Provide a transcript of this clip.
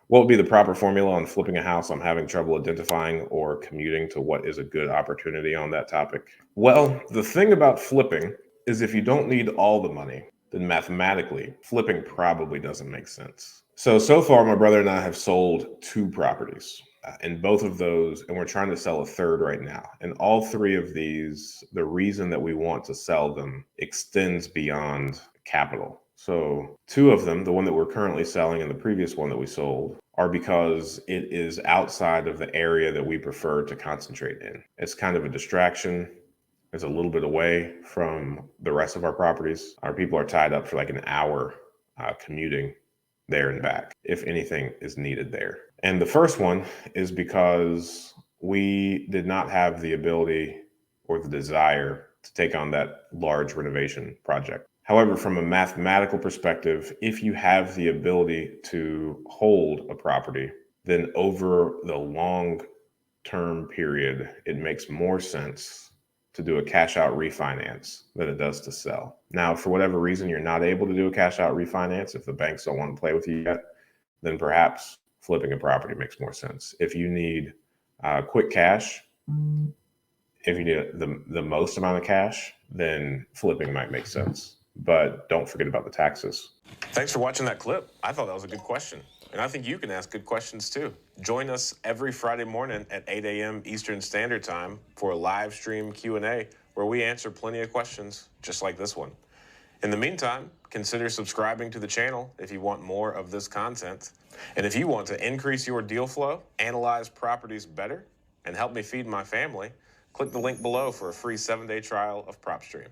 What would be the proper formula on flipping a house? I'm having trouble identifying or commuting to what is a good opportunity on that topic. Well, the thing about flipping is if you don't need all the money, then mathematically, flipping probably doesn't make sense. So far, my brother and I have sold two properties. And both of those, and we're trying to sell a third right now. And all three of these, the reason that we want to sell them extends beyond capital. So, two of them, the one that we're currently selling and the previous one that we sold, are because it is outside of the area that we prefer to concentrate in. It's kind of a distraction. It's a little bit away from the rest of our properties. Our people are tied up for like an hour commuting there and back if anything is needed there. And the first one is because we did not have the ability or the desire to take on that large renovation project. However, from a mathematical perspective, if you have the ability to hold a property, then over the long term period, it makes more sense to do a cash out refinance than it does to sell. Now, for whatever reason, you're not able to do a cash out refinance, if the banks don't want to play with you yet, then perhaps flipping a property makes more sense. If you need quick cash, if you need the most amount of cash, then flipping might make sense. But don't forget about the taxes. Thanks for watching that clip. I thought that was a good question. And I think you can ask good questions too. Join us every Friday morning at 8 a.m. Eastern Standard Time for a live stream Q&A where we answer plenty of questions just like this one. In the meantime, consider subscribing to the channel if you want more of this content. And if you want to increase your deal flow, analyze properties better, and help me feed my family, click the link below for a free 7-day trial of PropStream.